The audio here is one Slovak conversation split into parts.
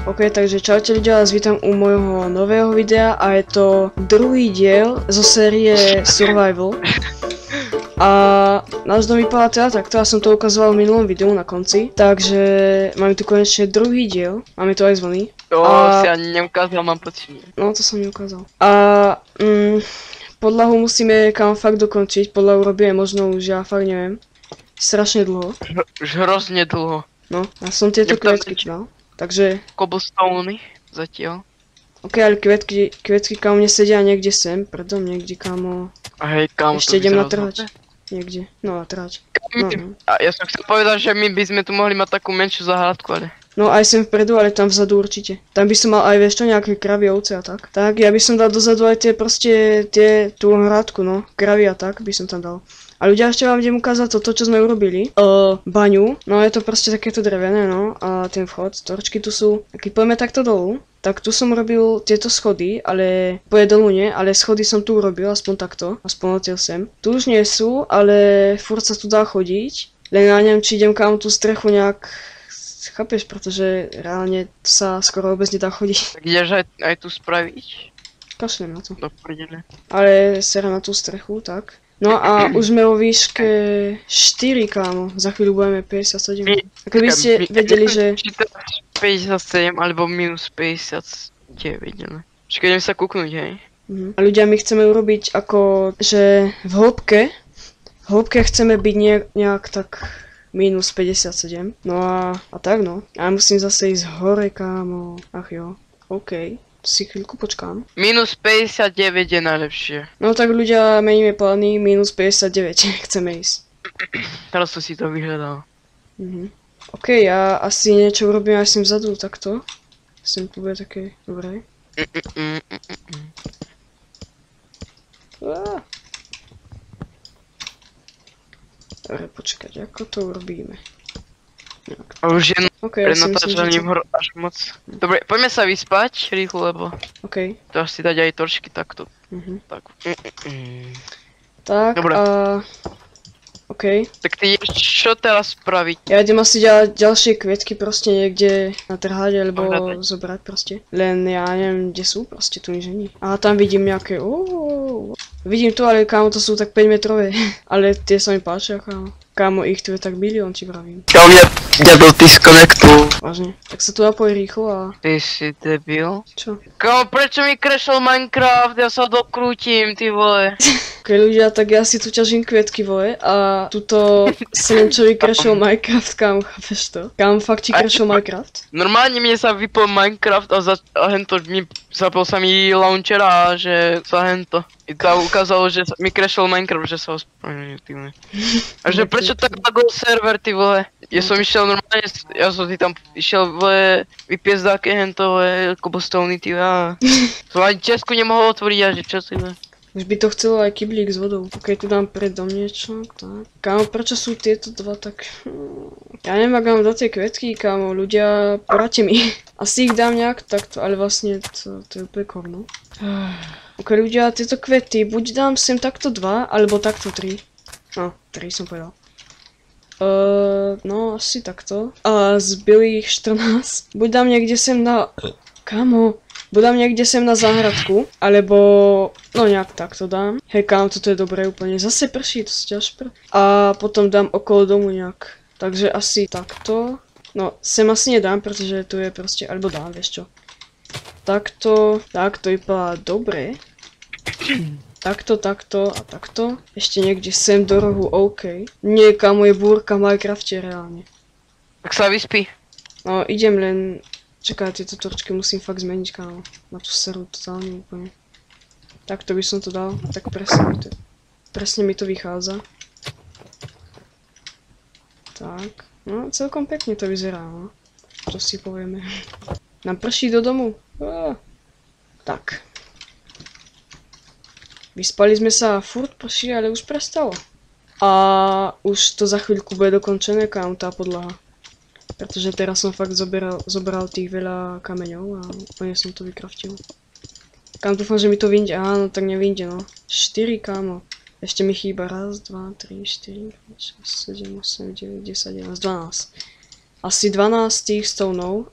OK, takže čaute ľudia, vás vítam u môjho nového videa a je to druhý diel zo série Survival. A náš dom vypadá teda takto, ja som to ukazoval v minulom videu na konci, takže máme tu konečne druhý diel, máme tu aj zvony. To si ani neukázal, mám pocit. No, to som neukázal. A podlahu musíme kam fakt dokončiť, podlahu robíme možno už, ja fakt neviem, strašne dlho. Už hrozne dlho. No, ja som tieto kvetky dal. Takže... Cobblestone zatiaľ. OK, ale kvetky kámo nesedia niekde sem, predom niekde kámo. A hej, kámo, ešte idem na trhač. Niekde, no na trhač. No. A ja som chcel povedať, že my by sme tu mohli mať takú menšiu záhradku, ale... No aj sem vpredu, ale tam vzadu určite. Tam by som mal aj vieš čo, nejaké kravy, ovce a tak. Tak, ja by som dal dozadu aj tie proste, tú hradku, no. Kravy a tak by som tam dal. A ľudia, ešte vám idem ukázať toto, čo sme urobili. Baňu, no je to proste takéto drevené, no. A ten vchod, torčky tu sú. A keď pôjdeme takto dolu, tak tu som robil tieto schody, ale pôjde dolu nie, ale schody som tu urobil, aspoň takto, aspoň letel sem. Tu už nie sú, ale furt sa tu dá chodiť. Len ja neviem, či idem kam tú strechu nejak, chápeš, pretože reálne sa skoro vôbec nedá chodiť. Tak ideš aj tu spraviť? Kašlem na to. Do prdele. Ale sera na tú strechu, tak. No a už sme vo výške 4, kámo. Za chvíľu budeme 57. A keby ste vedeli, že... 57 alebo minus 59, ne? Čiže idem sa kúknúť, hej? A ľudia, my chceme urobiť ako, že v hĺbke chceme byť nejak tak minus 57. No a tak no. A musím zase ísť hore, kámo. Ach jo, OK. Si chvíľku počkám. Minus 59 je najlepšie. No tak ľudia, meníme plány, minus 59 chceme ísť. Teraz som si to vyhľadal. OK, ja asi niečo urobím aj sem vzadu, takto. Sem to bude také dobré. Dobre, počkať, ako to urobíme. A už je OK, ja si myslím, že... až moc. Dobre, poďme sa vyspať rýchlo, lebo... OK. To asi dať aj torčky takto. Tak. Tak, dobre. OK. Tak ty ideš čo teraz spraviť? Ja idem asi ďalšie kvetky proste niekde natrhať, alebo zobrať proste. Len ja neviem, kde sú, proste tu nič není. A tam vidím nejaké, vidím tu, ale kámo, to sú tak 5 metrové. Ale tie sa mi páčia, kámo. Kámo, ich tu je tak milión, ti vravím. Kámo, ja do disconnectu. Vážne. Tak sa tu napoj rýchlo a... Ty si debil. Čo? Kámo, prečo mi crashol Minecraft? Ja sa dokrútim, ty vole. Ok ľudia, tak ja si tu ťažím kvetky, vole, a tuto sa neviem čo vycrashol Minecraft, kámo, chápeš to? Kámo, fakt ti crashol Minecraft? Normálne mne sa vypol Minecraft a hento mi zapol sa mi launcher a že sa hento. I to ukázalo, že mi crashol Minecraft, že sa ospravedlňujem, ty vole. A že prečo tak lagol server, ty vole? Ja som išiel normálne, ja som si tam išiel, vole, vypiesť také hento, vole, cobblestone, ty vole. Som ani Česku nemohol otvoriť a že čo si, vole. Už by to chcelo aj kyblík s vodou. Ok, tu dám predom niečo, tak. Kámo, prečo sú tieto dva tak... Ja neviem, ak mám do tie kvetky, kámo, ľudia, poradte mi. Asi ich dám nejak takto, ale vlastne to je úplne korno. Ok, ľudia, tieto kvety, buď dám sem takto 2, alebo takto 3. No, 3 som povedal. No, asi takto. A zbyli ich 14. Buď dám niekde sem na... Kámo, budám niekde sem na záhradku, alebo... No nejak takto dám. Hej kámo, toto je dobré úplne. Zase prší, to si ťaž A potom dám okolo domu nejak. Takže asi takto. No, sem asi nedám, pretože tu je proste... Alebo dám, vieš čo. Takto, takto vypadá dobre. Takto, takto a takto. Ešte niekde sem do rohu, OK. Nie, kámo, je búrka v Minecrafte reálne. Tak sa vyspí. No, idem len... Čakaj, tieto torčky musím fakt zmeniť, kámo. Na tú seru totálne úplne. Takto by som to dal, tak presne mi to vychádza. Tak, no celkom pekne to vyzerá, no. Čo si povieme. Nám prší do domu. Tak. Vyspali sme sa, furt prší, ale už prestalo. A už to za chvíľku bude dokončené, kámo, tá podlaha. Pretože teraz som fakt zobral tých veľa kameňov a úplne som to vykraftil. Kam dúfam, že mi to vyjde. Áno, tak nevyjde, no. 4, kámo. Ešte mi chýba 1, 2, 3, 4, 5, 6, 7, 8, 9, 10, 11, 12. Asi 12 tých stone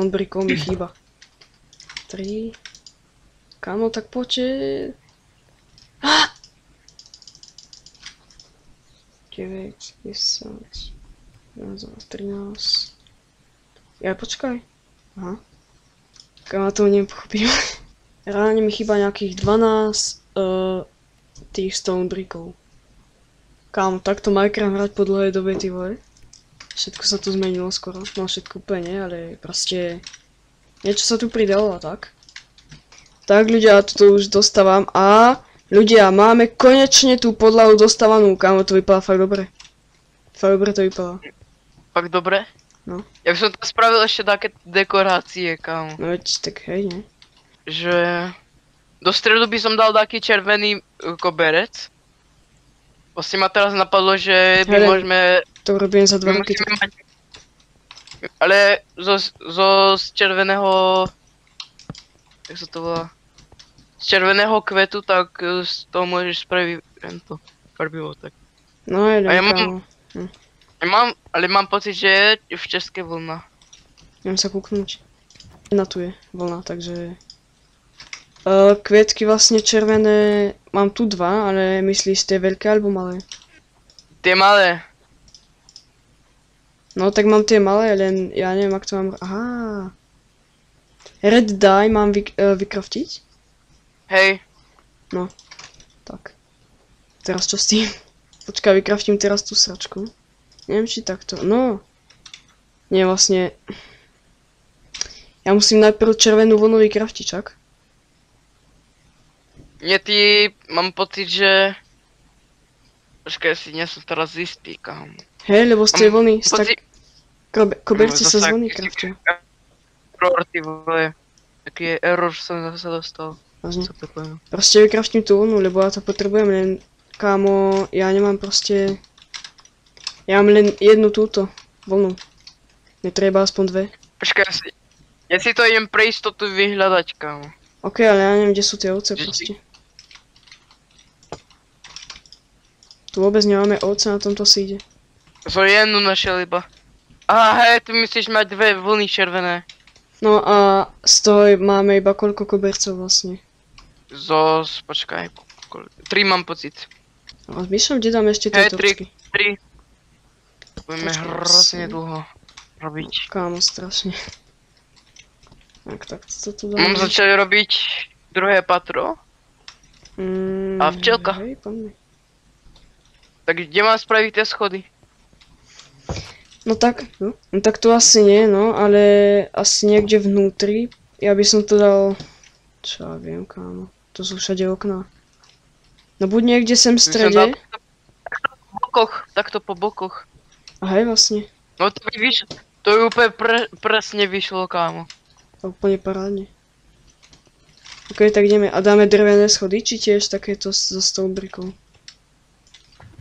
brickov mi chýba. 3. Kámo, tak poďte. 9, 10, 11, 13. Ja počkaj. Aha. Kámo, to nepochopím. Reálne mi chýba nejakých 12 tých stone brickov. Kámo, takto Minecraft hrať po dlhej dobe, ty vole. Všetko sa tu zmenilo skoro. No všetko úplne nie, ale proste niečo sa tu pridalo a tak. Tak ľudia, toto už dostávam a ľudia, máme konečne tú podlahu dostávanú. Kámo, to vypadá fakt dobre. Fakt dobre to vypadá. Fakt dobre? No. Ja by som tam spravil ešte také dekorácie, kámo. No veď, tak hej, ne? Že do stredu by som dal taký červený koberec. Vlastne ma teraz napadlo, že my Hele, môžeme... To robím za 2 roky. mať... Ale z červeného... Jak sa to volá? Z červeného kvetu, tak z toho môžeš spraviť tento farbivo, tak. No jeden, A ja kámo. ale mám pocit, že je v české vlna. Idem sa kúknúť. Jedna tu je vlna, takže... kvietky vlastne červené, mám tu 2, ale myslíš tie veľké alebo malé? Tie malé. No tak mám tie malé, len ja neviem, ak to mám... Aha. Red dye mám vykraftiť? Hej. No. Tak. Teraz čo s tým? Počkaj, vykraftím teraz tú sračku. Neviem, či takto. No. Nie, vlastne... Ja musím najprv červenú vlnu vykraftiť, čak? Nie, ty, mám pocit, že... Počkaj, si nie som teraz istý, kámo. Hej, lebo z tej vlny, z tak... Pocit... Koberci sa z zasa, vlny keď si- kraftia. Error, ty vole. Aký je error, som zase dostal. Vážne. Co to poviem? Proste vykraftím tú vlnu, lebo ja to potrebujem, len... Kámo, ja nemám proste... Ja mám len jednu túto vlnu. Netreba aspoň 2. Počkaj, ja si to idem pre istotu vyhľadať, kámo. Ok, ale ja neviem, kde sú tie ovce proste. Tu vôbec nemáme ovce na tomto síde. Zo jednu našiel iba. Aha, hej, tu myslíš mať 2 vlny červené. No a z toho máme iba koľko kobercov vlastne. Počkaj, 3 mám pocit. A zmýšľam, kde dáme ešte tie Hej, točky. 3. Budeme Počkaj, hrozne si. dlho robiť. Kámo, strašne. Tak to tu Mám dáme. začali robiť druhé patro. A včelka. Hej, poďme. Tak kde mám spraviť tie schody? No tak, no tak to asi nie, no, ale asi niekde vnútri. Ja by som to dal... Čo ja viem, kámo. To sú všade okná. No buď niekde sem v By som strede. dal takto po bokoch. A hej, vlastne. No to by vyšlo. To je úplne presne vyšlo, kámo. To úplne parádne. Ok, tak ideme. A dáme drevené schody, či tiež takéto so stone brickou?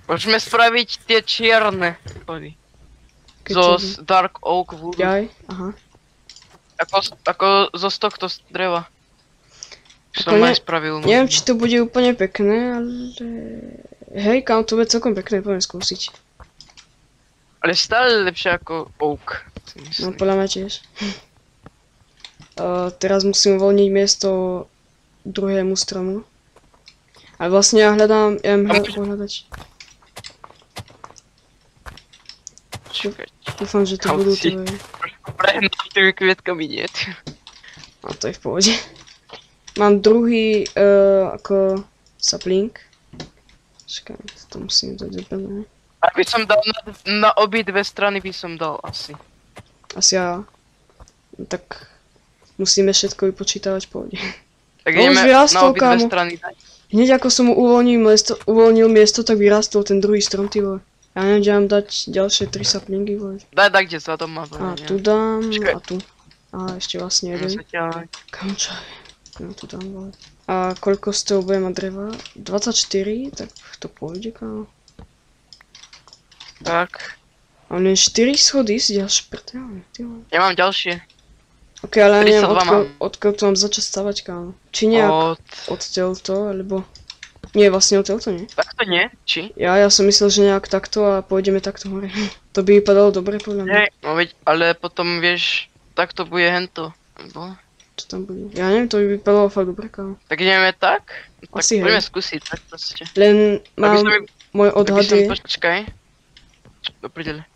Môžeme spraviť tie čierne schody. Keď Zo čo- Dark Oak Wood. Jaj, aha. Ako zo z tohto dreva. Ako Som ne- aj spravil. Neviem, či to bude úplne pekné, ale... Hej, kam to bude celkom pekné, poviem skúsiť. Ale stále lepšie ako Oak. Si No myslím. podľa mňa tiež. Teraz musím uvoľniť miesto druhému stromu. A vlastne ja hľadám, ja viem pohľadať. Čakaj, Dúfam, že to Kam budú si? tvoje. prehnať tými kvietkami nie. A to je v pohode. Mám druhý, ako sapling. Čakaj, to musím dať úplne. Ak by som dal na obidve strany by som dal asi. Asi ja. No tak musíme všetko vypočítavať v pohode. Tak No, už ideme vyrastol, na obidve kámo. strany dať. Hneď ako som mu uvoľnil miesto, tak vyrastol ten druhý strom, ty vole. Ja neviem, kde mám dať ďalšie 3 saplingy, vole. Daj tak, kde za doma. A tu dám, Počkaj. a tu. A ešte vlastne jeden. Zatiaľ. Kam čo je? No tu dám, vole. A koľko z toho bude mať dreva? 24, tak to pôjde, kámo. Tak. Mám len 4 schody, si ďalšie prtáme, ty vole. Ja mám ďalšie. Ok, ale ja neviem, 32 mám. odkiaľ to mám začať stavať, kámo. Či nejak Od... odtiaľ to, alebo... Nie, vlastne odtiaľ to nie. Tak to nie? Či? Ja som myslel, že nejak takto a pôjdeme takto hore. To by vypadalo dobre podľa mňa. Hej, no veď, ale potom vieš, tak to bude hento. Bo? Čo tam bude? Ja neviem, to by vypadalo fakt dobre, kámo. Tak ideme tak? Tak Asi poďme hej. skúsiť, tak proste. Len mám, môj odhad je, Počkaj. Do prdele.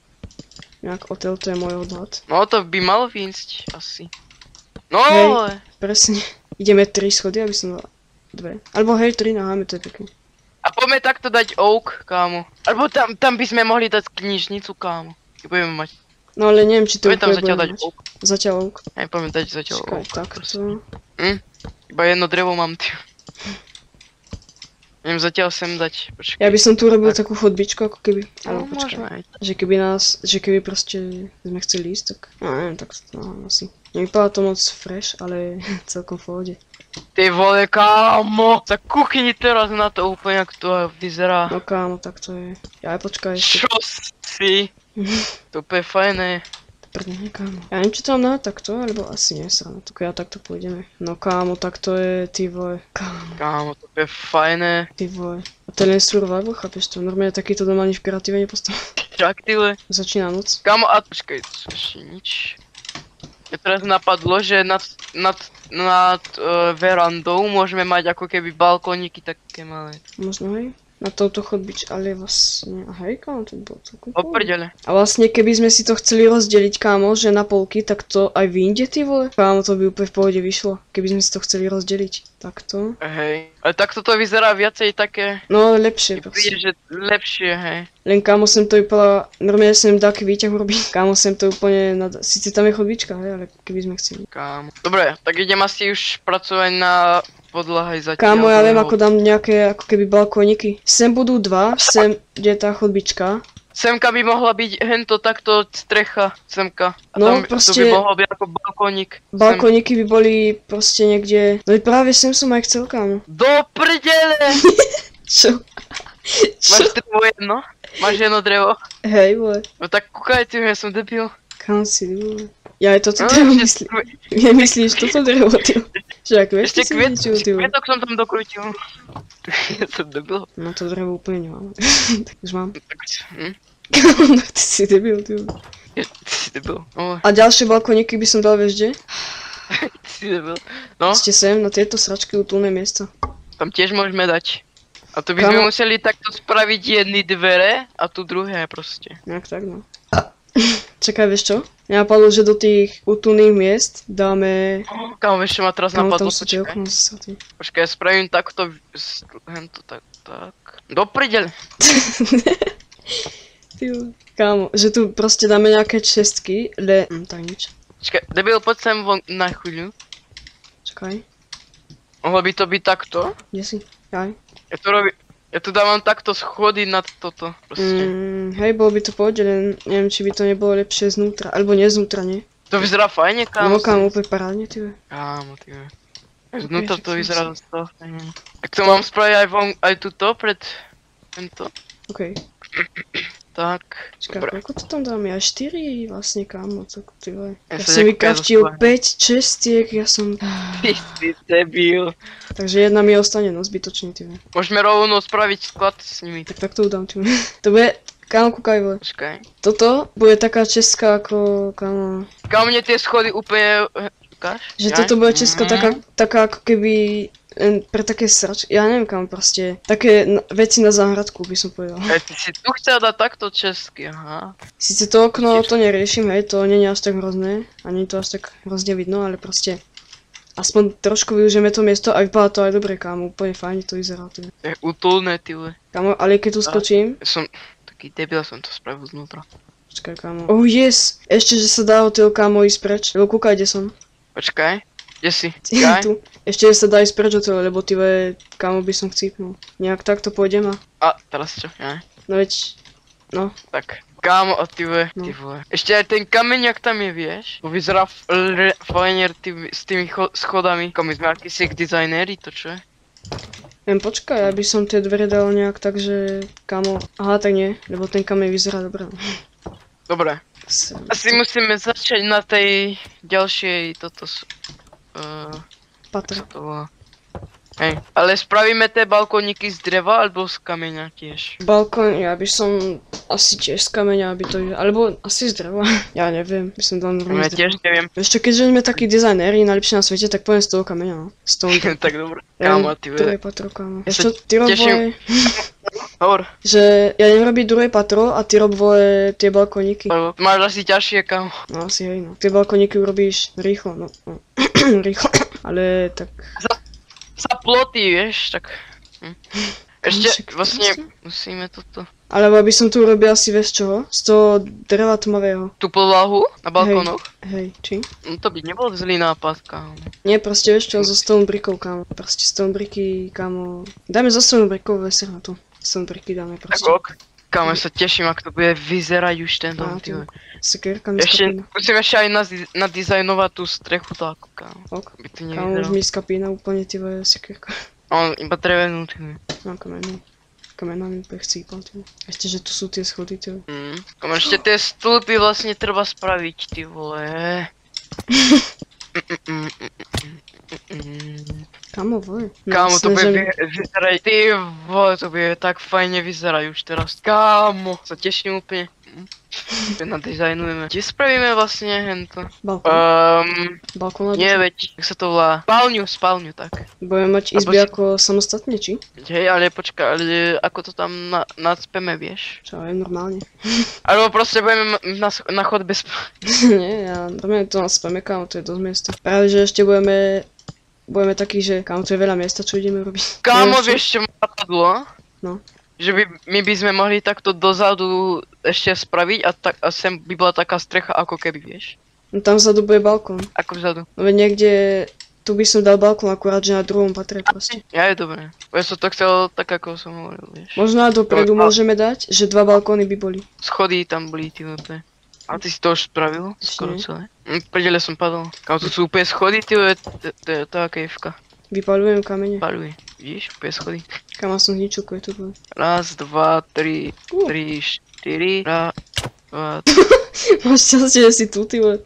nejak odtiaľ to je môj odhad. No to by malo výjsť, asi. No, Hej. ale. Presne. Ideme 3 schody, aby som dal 2. Alebo hej, 3 naháme, to je pekné. A poďme takto dať oak, kámo. Alebo tam by sme mohli dať knižnicu, kámo. Keď budeme mať. No ale neviem, či to Poďme tam úplne zatiaľ budeme dať mať. oak. Zatiaľ oak. Hej, poďme dať zatiaľ Čakaj, oak. takto. Iba jedno drevo mám, ty. Idem zatiaľ sem dať, počkaj. Ja by som tu robil Tak. takú chodbičku, ako keby. No, Alebo počkaj. môžeme aj. Že keby proste sme chceli ísť, tak... No neviem, tak no, asi. Nevypadá to moc fresh, ale celkom v pohode. Ty vole, kámo! Za kuchyni teraz na to úplne, ako to vyzerá. No kámo, tak to je. Ja aj počkaj ešte. Čo si? To je fajné. Prdne, kámo. Ja neviem, či to mám dať takto, alebo asi nie, sranda. Tak ja takto pôjdeme. No kámo, tak to je, ty vole. Kámo, Kámo, to je fajné. ty vole. A to je len survival, chápeš to? Normálne takýto dom ani v kreatíve nepostavím. Čak, ty vole. Začína noc. Kámo, a počkaj, to ešte nič. Mne teraz napadlo, že nad verandou môžeme mať ako keby balkóniky také malé. Možno hej. Na touto chodbič, ale vlastne, hej kámo, to by bolo celkom O pohode. prdele. A vlastne keby sme si to chceli rozdeliť, kámo, že na polky, tak to aj vyjde, ty vole. Kámo, to by úplne v pohode vyšlo, keby sme si to chceli rozdeliť. Takto. Hej. Ale takto to vyzerá viacej také. No, lepšie Príde, proste. že lepšie, hej. Len kámo, sem to vypadá, normálne sem taký výťah urobiť. Kámo, sem to úplne, síce tam je chodbička, hej, ale keby sme chceli. Kámo. Dobre, tak idem asi už pracovať na podlahe zatiaľ. Kámo, ja viem, ako dám nejaké, ako keby balkóniky. Sem budú 2, sem, kde je tá chodbička. Semka by mohla byť hento takto strecha, semka. A No, tam to proste- by mohlo byť ako balkónik. Balkóniky by boli proste niekde, no i práve sem som aj chcel, kámo. Do prdele! Čo? Máš Čo? drevo jedno? Máš jedno drevo? Hej, vole. No tak kúkaj, ty, ja som debil. Kam si, vole. Ja aj toto No, drevo ešte- myslím. Nemyslíš toto drevo, ty? Však, vieš, Ešte ty si ničil, ty. vole. kvetok som tam dokrútil. Ja som debil. No to drevo úplne nemám. Už mám. Tak, hm? No, ty si debil, ty. vole. Ty si debil. No, A ďalšie balkóniky by som dal, vieš, kde? ty si debil. No, Ste sem, na tieto sračky utulné miesta. tam tiež môžeme dať. A to by sme Kamo- museli takto spraviť jedny dvere a tu druhé proste. Nejak tak, no. Čakaj, vieš čo? Mňa napadlo, že do tých útulných miest dáme... Kámo, vieš čo ma teraz Kámo, napadlo, tam sú tie počkaj. okná zasratý. Počkaj, ja spravím takto, hento tak. Do prdele. Ty vole. Kámo, že tu proste dáme nejaké čestky, tak nič. Počkaj, debil, poď sem von na chvíľu. Čakaj, Mohlo by to byť takto? kde si? Jaj. Ja tu dávam takto schody nad toto, proste. Hej, bolo by to pohode, len neviem, či by to nebolo lepšie znútra, alebo nie znútra, nie? To vyzerá fajne, kámo. No kámo, úplne parádne, ty vole. Kámo, ty vole. Ok, Znútra však to som vyzerá si- dosť toho fajne. Tak to mám spraviť aj von, aj tuto, pred tento. Okej, Tak, čakaj, dobre. koľko to tam dáme? Aj 4 vlastne, kámo, co ty vole. Ja Ja sa som nejak vykraftil prezoslám. 5 čestiek, ja som... Ty si debil. Takže jedna mi ostane, no zbytočne, ty vole. Môžeme rovno spraviť sklad s nimi. Tak to udám, ty vole. To bude... Kámo, kúkaj, vole. Počkaj. Toto bude taká česká ako, kámo... Kámo, mne tie schody úplne... Ukáž? Že Jaj? toto bude česká taká ako keby... pre také sračky, ja neviem kam proste. Také veci na záhradku by som povedal. Ty si tu chcel dať takto česky, aha. Sice to okno, to neriešim, hej, to nie je až tak hrozné. Ani to až tak hrozne vidno, ale proste... Aspoň trošku využijeme to miesto a vypadá to aj dobre, kámo, úplne fajne to vyzerá. Ty. To je útulné, ty vole. Kámo, ale keď tu skočím... Ja som taký debil, som to spravil znútra. Počkaj, kámo. Oh yes! Ešte, že sa dá odtiaľ, kámo, ísť preč. Lebo kúkaj, kde som. Počkaj, kde si? Jaj? Tu. Ešte, že sa dá ísť preč odtiaľ, lebo ty ve, kámo, by som chcípnul. Nejak takto pôjdem A, teraz čo? Jaj? No veď... No. Tak. Kámo, a ty vole, No. ty vole. Ešte aj ten kameň, jak tam je, vieš? To vyzerá fajne s tými schodami. Ako my sme akýsi dizajnéri, to čo je? Viem, počkaj, aby som tie dvere dal nejak tak, že... Kámo... Aha, tak nie, lebo ten kameň vyzerá dobre. Dobre. Asi musíme začať na tej ďalšej, toto... Patra. čo to volá? Hej, ale spravíme tie balkóniky z dreva alebo z kameňa tiež? Balkón, ja by som asi tiež z kameňa, aby to... Alebo asi z dreva. Ja neviem, by som dal normálne Ja z dreva. tiež neviem. Ešte keďže sme takí dizajnéri, najlepšie na svete, tak poviem z toho kameňa, no. Z toho... Tak dobré. Kámo, ty Druhé vede. patro, kámo. Ja Ešte sa ty rob teším. vole, Hovor. že ja idem robiť druhé patro a ty rob vole tie balkóniky. Lebo máš asi ťažšie, kámo. No asi hej, no. Tie balkóniky urobíš rýchlo, no. Rýchlo. Ale tak... Za ploty, vieš, tak... Ešte Však vlastne jasne. musíme toto... Alebo aby som tu urobil asi vieš čoho? Z toho dreva tmavého. Tú podlahu na balkónoch? Hej, či? No to by nebol zlý nápad, kámo. Nie, proste vieš čo, so stone brickov, kámo. Proste stone bricky, kámo. Dajme zo stone brickov veser na to. Stone bricky dáme Tak proste. ok. Kámo, ja sa teším, ako to bude vyzerať už ten dom, Á, ty vole. Sekérka mi Ešte skapína. musím ešte aj nadizajnovať tú strechu takú, kámo. Ok. Aby to Kámo, už nevyzeralo. mi skapína úplne ty vole sekérka. On iba drevenú, ty vole. No, kamenú. Kamená mi úplne chcípal, ty vole. Ešte, že tu sú tie schody, ty vole. Kámo, ešte tie stĺpy vlastne treba spraviť, ty vole. Kámo, vole. Kámo, to jasné, bude vyzerať, ty vole, to bude tak fajne vyzerať už teraz. Kámo, sa teším úplne. Nadizajnujeme. Kde spravíme vlastne hento? Balkón. Balkón. Nie, veď, jak sa to volá? Spálňu, tak. Budeme mať Alebo izby si- ako samostatne, či? Hej, ale počkaj, ale ako to tam nacpeme, vieš? Čo aj normálne. Alebo proste budeme na chodbe Nie, ja normálne to naspame, kámo, to je dosť miesta. Práve, že ešte budeme takí, že kámo, to je veľa miesta, čo ideme robiť. Kámo, Neviem, čo? vieš čo ma napadlo? No. Že my by sme mohli takto dozadu ešte spraviť a sem by bola taká strecha ako keby, vieš? No tam vzadu bude balkón. Ako vzadu. No veď niekde, tu by som dal balkón, akurát, že na druhom patre proste. Ja je dobré. Ja som to chcel tak ako som hovoril, vieš. Možno aj dopredu No, a- môžeme dať, že 2 balkóny by boli. Schody tam boli, ty vole. A ty si to už spravil? Ešte Skoro nie. celé. Prdele som padol. Kámo, to sú úplne schody, ty vole, to je taká kejvka. Vypaľujem kamene. Paluje. Vidíš, úplne schody. Kam som zničil kvetu, vole. Raz, dva, tri, štyri, raz, dva, Máš šťastie, že si tu, ty vole.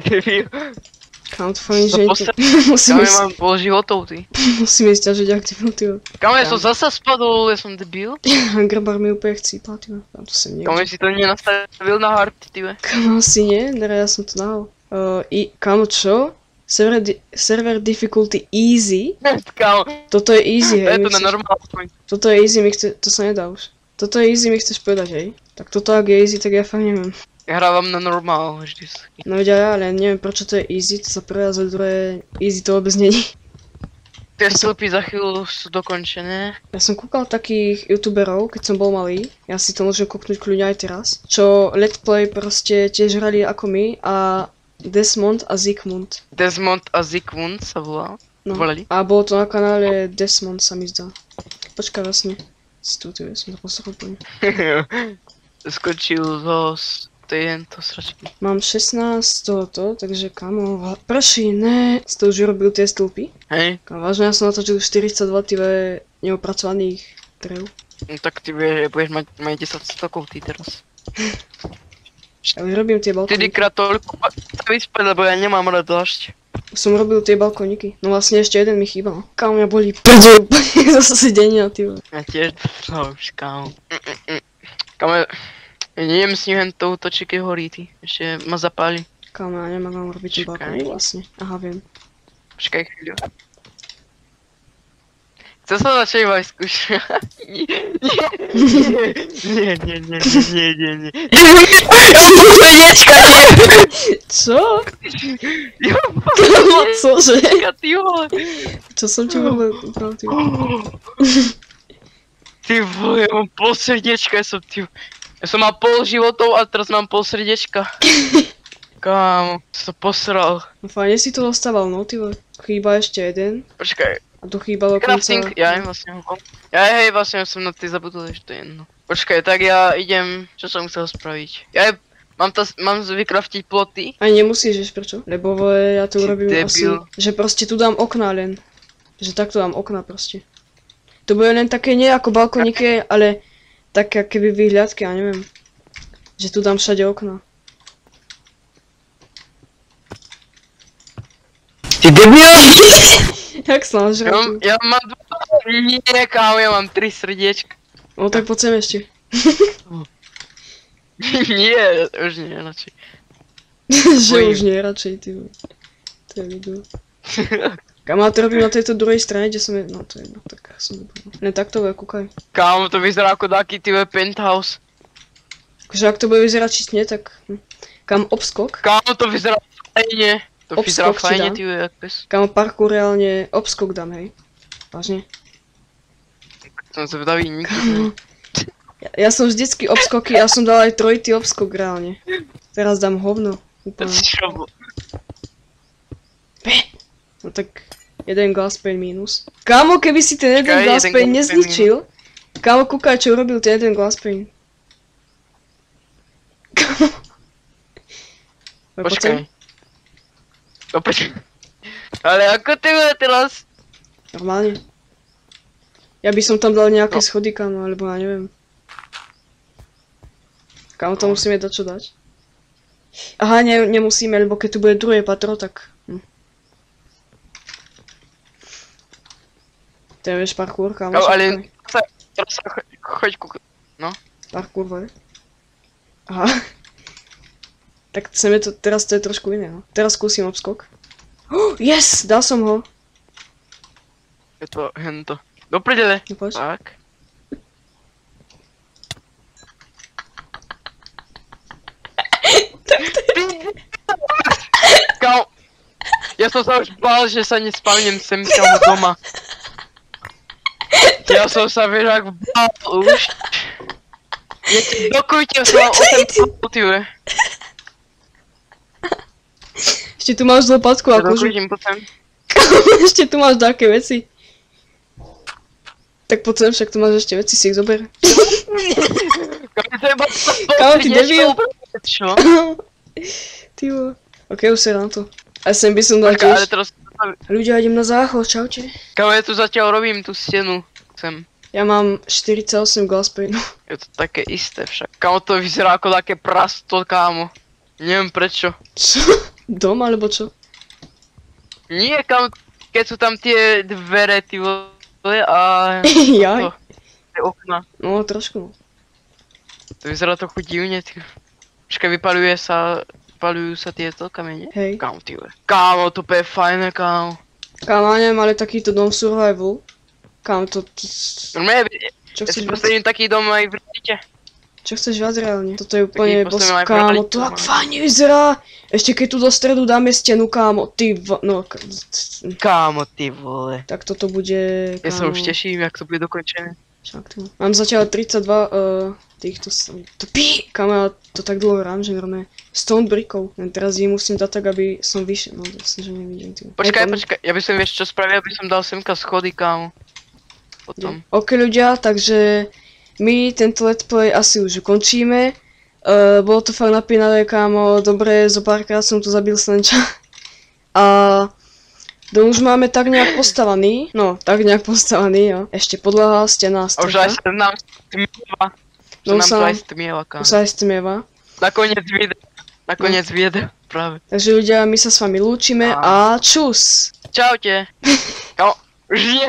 tri. Kam to fajn, To že posledný. musím Kámo, ja ísť, mám pol životov, ty. musím ísť ťažiť aktivnú, ty vole. Kámo, ja som zasa spadol, ja som debil. Grabar mi úplne chcípal, ty vole. Tam to sem Kámo, niekde. si to nenastavil na hard, ty ve. Kam asi nie, ja som to dal. Kámo, čo? Server difficulty easy? Kámo, Toto je easy, to je hej. to na normálne. Toto je easy, to sa nedá už. Toto je easy, mi chceš povedať, hej? Tak toto ak je easy, tak ja fakt neviem. Ja hrávam na normál vždycky. No veď ja, ale neviem prečo to je easy, to za prvé a za druhé easy to vôbec není. Tie stĺpy za chvíľu sú dokončené. Ja som kúkal takých youtuberov, keď som bol malý, ja si to môžem kúknúť kľudne aj teraz, čo let's play proste tiež hrali ako my a Desmond a Zikmund. Desmond a Zikmund sa volal. No. Volali. A bolo to na kanále Desmond sa mi zdá. Počkaj vlastne. Ja som to poslal úplne. Skočil zo tejto sračky. Mám 16 z tohoto, takže kamo, prší, ne. Si to už urobil tie stĺpy? Hej, Kamo, vážne, ja som natočil 42 tyve neopracovaných drev. no tak ty budeš mať 10 stokov ty teraz. Ja už robím tie balkóniky. Tydykrát toľko sa vyspať, lebo ja nemám rád dážď. Som robil tie balkóniky. No vlastne ešte jeden mi chýbal. Kámo, mňa bolí prdel úplne zo sedenia, ty vole. Ja tiež, no už kámo. Kámo, ja nejdem s ním hen to útočiť, keď horí ty. Ešte ma zapáli. Kámo, ja nemám robiť tie Čakaj. balkóny vlastne. Aha, viem. Počkaj chvíľu. Chcel som začať iba skúšať. Nie. Posledniečka, nie! Čo? Jo, Kámo, cože? ty vole. Čo som ti hovoril? Ty vole? Ty vole, ja mám pol srdiečka, ja som mal pol životov a teraz mám pol srdiečka. Kámo, som posral. No fajne si to dostával, no ty vole. Chýba ešte jeden. Počkaj, A tu chýbalo crafting, ja vlastne ho. Ja vlastne som na ty zabudol, že to je jedno. Počkaj, tak ja idem, čo som chcel spraviť. Mám vykraftiť ploty. Aj nemusíš, vieš prečo? Lebo vole, ja to Ty urobím asi, debil. že proste tu dám okná len. Že takto dám okná proste. To bude len také nie ako balkóniky, ale také keby výhľadky, ja neviem. Že tu dám všade okná. Ty debil! Jak sa nažral tu? Ja mám nie, kámo, ja mám 3 srdiečka. No tak poď sem ešte. Nie, už nie, radšej. Že už nie, radšej, ty vole. To je video. Kam ja to robím na tejto druhej strane, kde som je... No to je jedno, tak som zabudol. Ne, takto bude, kúkaj. Kámo, to vyzerá ako taký tyhle penthouse. Akože ak to bude vyzerať čistne, tak... Kam obskok? Kámo, to vyzerá fajne. To vyzerá Obskok ti fajne, dám. ty jak pes. Kam parkour reálne obskok dám, hej. Vážne. Som zvedavý, nikdy. Ja som vždycky obskoky, ja som dal aj trojitý obskok reálne. Teraz dám hovno. Úplne. No tak... Jeden glass pane mínus. Kámo, keby si ten jeden glass pane nezničil... Kámo, kúkaj, čo urobil ten jeden glass pane. Kámo. Počkaj. No počkaj. Ale ako ty bude teraz? Normálne. Ja by som tam dal nejaké schody, kámo, alebo ja neviem. Kámo, to musíme dať čo dať. Aha, nemusíme, lebo keď tu bude druhé patro, tak... To je vieš parkour, kámo, No, ale všetko. teraz sa choď kúkať. No. Parkour, vole. Aha. Tak chceme to, teraz to je trošku iné, no. Teraz skúsim obskok. Oh, yes! Dal som ho. Je to hento. Do prdele. No poď. Tak. Kámo. Ja som sa už bál, že sa nespavnem sem kámo doma. Ja som sa vieš ak bál už. Ja ti dokujte som mal 8 ty. Ešte tu máš lopatku a kožu. Dokujím potom. Ešte tu máš také veci. Tak poď sem, však tu máš ešte veci, si ich zober. Kámo, ty debil. Čo? Ty vole. Ok, už sa na to. A sem by som dal Počkaj, ale tiež. teraz... Ľudia, idem na záchod, čaute. Kámo, ja tu zatiaľ robím tú stenu. Sem. Ja mám 48 glass pane. Je to také isté však. Kámo, to vyzerá ako také prasto, kámo. Neviem prečo. Čo? Dom alebo čo? Nie, kámo, keď sú tam tie dvere, ty vole, a... Jaj. Tie okna. No, trošku. To vyzerá trochu divne, ty. Počkaj, vypaľujú sa tieto kamene? Hej. Kámo, ty vole. Kámo, to je fajné, kámo. Kámo, neviem, ale takýto dom survival. Kámo, to... Normálne, Čo ja chceš si viac? postavím taký dom aj v Reddite. Čo chceš viac reálne? Toto je úplne boss, postavím aj kámo, predali- to tak fajne vyzerá. Ešte keď tu do stredu dáme stenu, kámo, ty no... Kámo, ty vole. Tak toto bude, kámo... Ja sa už teším, jak to bude dokončené. Však to... Mám zatiaľ 32 týchto... To pí! Kámo, ja to tak dlho hrám, že normálne stone brickov. Len teraz ich musím dať tak, aby som vyššie, no vlastne, že nevidím tým. Počkaj, ja by som vieš čo spravil, aby som dal semka schody, kámo. Potom. Ok ľudia, takže my tento let's play asi už ukončíme. Bolo to fakt napínavé, kámo, dobre, zo párkrát som tu zabil Slenča. A dom už máme tak nejak postavaný, no, tak nejak postavaný, jo. Ešte podlaha, stena, A už aj strecha. sa nám stmieva. No Sa nám to sa- aj stmieva, kámo. Už sa aj stmieva. Nakoniec video, práve. Takže ľudia, my sa s vami lúčime a čus! Čaute. Kámo, už nie.